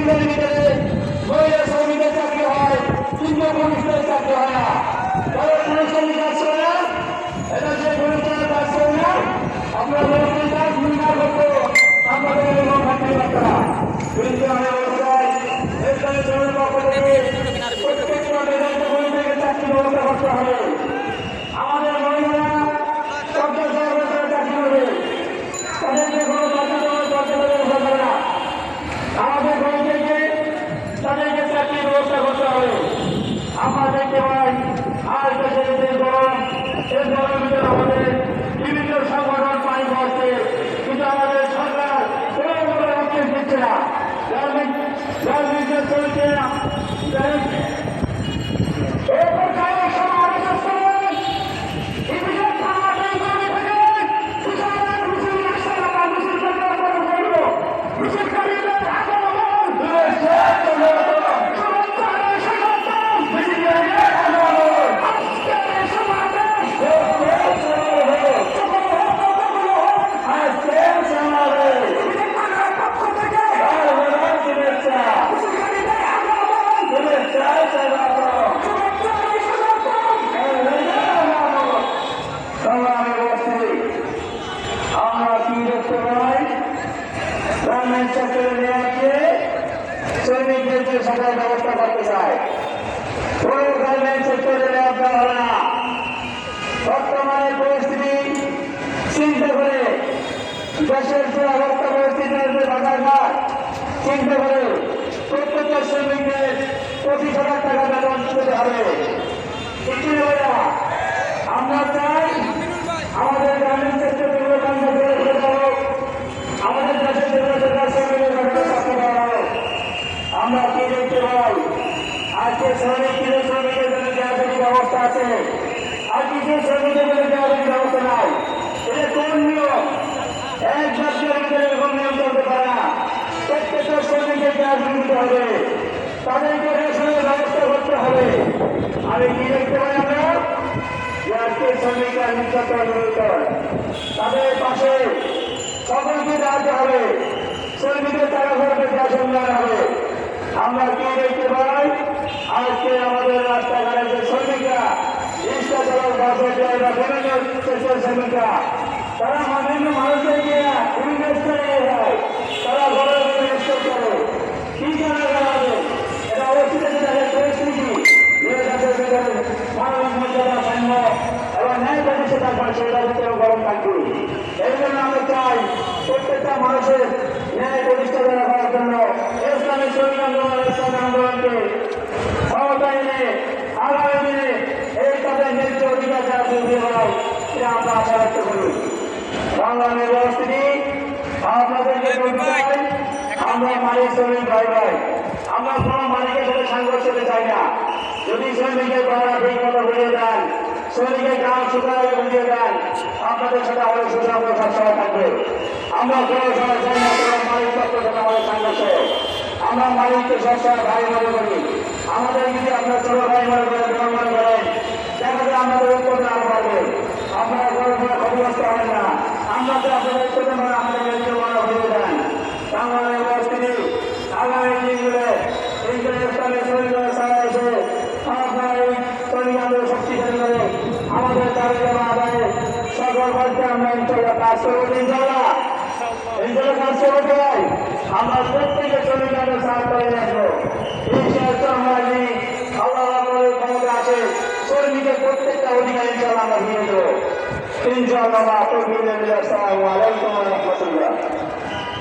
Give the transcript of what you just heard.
দিনের ভিতরে মহিলা শ্রমিকের চাকরি হয়, কিন্তু পুরুষদের চাকরি হয় না। তবে পুরুষের কাজ করে না, এটা যে পুরুষের কাজ করে না, আমরা পুরুষের কাজ নির্ণয় করবো আমাদের চাকরি করতে না। কিন্তু আমি অবস্থায় এখানে জনের পক্ষ থেকে প্রত্যেকটা বেদান্ত কর্মীকে চাকরি ব্যবস্থা করতে হবে। আমাদের মহিলারা সরকার সরকার চাকরি করবে, তাদেরকে কোনো হবে না। আমাদের ঘর থেকে তাদেরকে চাকরির ব্যবস্থা করতে হবে। আমরা দেখতে পাই আর দেশের যে গরম, এই গরমের ভিতরে আমাদের বিভিন্ন সংগঠন পানি পড়ছে, কিন্তু আমাদের সরকার কোনো রকমের উদ্যোগ দিচ্ছে না। রাজনীতি চলছে না। শ্রমিকদেরকে সরকার ব্যবস্থা করতে চায়, কোন গার্মেন্ট সেক্টরে নেওয়া হবে না। বর্তমানে পরিস্থিতি চিন্তা করে, দেশের যে অবস্থা পরিস্থিতির যে বাজারঘাট চিন্তা করে প্রত্যেকটা শ্রমিকদের 25,000 টাকা বেতন দিতে হবে। আমরা চাই আমাদের গ্রামীণ সেক্টর আমাদের দেশের আমরা কি দেখতে পাই, আজকে শ্রমিকের জন্য দেওয়ার ব্যবস্থা আছে, আর কিছু শ্রমিকের জন্য দেওয়ার ব্যবস্থা নাই। এটা কোন নিয়ম? এক জাতীয় এরকম নিয়ম চলতে পারে না। প্রত্যেকটা শ্রমিকের দেওয়ার দিতে হবে, তাদেরকে রেশনের ব্যবস্থা করতে হবে। আমি কি দেখতে পাই আমরা যে আজকে শ্রমিকরা নির্যাতন, তাদের পাশে সকলকে দাঁড়াতে হবে, শ্রমিকের টাকা খরচে দেওয়া সম্মান হবে। আমরা কি দেখতে পাই, আজকে আমাদের রাস্তাঘাটে যে শ্রমিকরা, রিক্সা চালক, বাসের ড্রাইভার, বিভিন্ন সেক্টর শ্রমিকরা, তারা বিভিন্ন মানুষদেরকে ইনভেস্ট করে যায়, তারা ঘরে ইনভেস্ট করে কি কারণে দাঁড়াবে? এটা অবশ্যই তাদের পরিস্থিতি মানবিক মর্যাদা সাম্য এবং ন্যায় প্রতিষ্ঠা থাকবে, সেটার ভিতরে গরম থাকবে। এই জন্য আমরা চাই প্রত্যেকটা মানুষের ন্যায় প্রতিষ্ঠা করার জন্য ইসলামী শ্রমিক আন্দোলন, ইসলামী আন্দোলনকে ক্ষমতা এনে আগামী দিনে এই তাদের ন্যায্য অধিকার যারা তৈরি হয়, এটা আমরা আশা রাখতে করি। বাংলাদেশের পরিস্থিতি আপনাদেরকে আমরা মালিক শ্রমিক ভাই ভাই, আমরা কোনো মালিকের সাথে সংঘর্ষ হতে চাই না। যদি শ্রমিকের গড়া ঠিক মতো বুঝিয়ে দেন, শ্রমিকের গ্রাম সুন্দরভাবে বুঝিয়ে দেন, আপনাদের সাথে আমাদের সুসংবাদ সবসময় থাকবে। আমরা কোনো সময় চাই না কোনো মালিক তত্ত্বের সাথে আমাদের সংঘর্ষ। আমরা মালিককে সবসময় ভাই মনে করি। আমাদের যদি আপনার ছোট ভাই মনে করেন, বোন মনে করেন, দেখা যায় আমাদের উত্তর আরো বাড়বে। আপনারা কোনো সময় ক্ষতিগ্রস্ত হবেন না। আমরা তো আপনাদের উত্তর আমাদের ন্যায্য মনে বুঝিয়ে দেন। বাংলাদেশের পরিস্থিতি আগামী দিনগুলো এইখানে ইসলামী শ্রমিক ব্যবস্থা এসে আপনার এই শ্রমিক আন্দোলন শক্তিশালী করে আমাদের দাবি দেওয়া আদায়ে সকল বলতে আমরা ইনশাল্লাহ কাজ করবো। ইনশাল্লাহ কাজ করতে চাই। আমরা প্রত্যেকে শ্রমিক আন্দোলন সাহায্য করে রাখবো। এই সাহায্য আমরা নিয়ে আল্লাহ ক্ষমতা আছে, শ্রমিকের প্রত্যেকটা অধিকার ইনশাল্লাহ আমরা ফিরে দেবো। ইনশাআল্লাহ। আসসালামু আলাইকুম ওয়া রাহমাতুল্লাহ।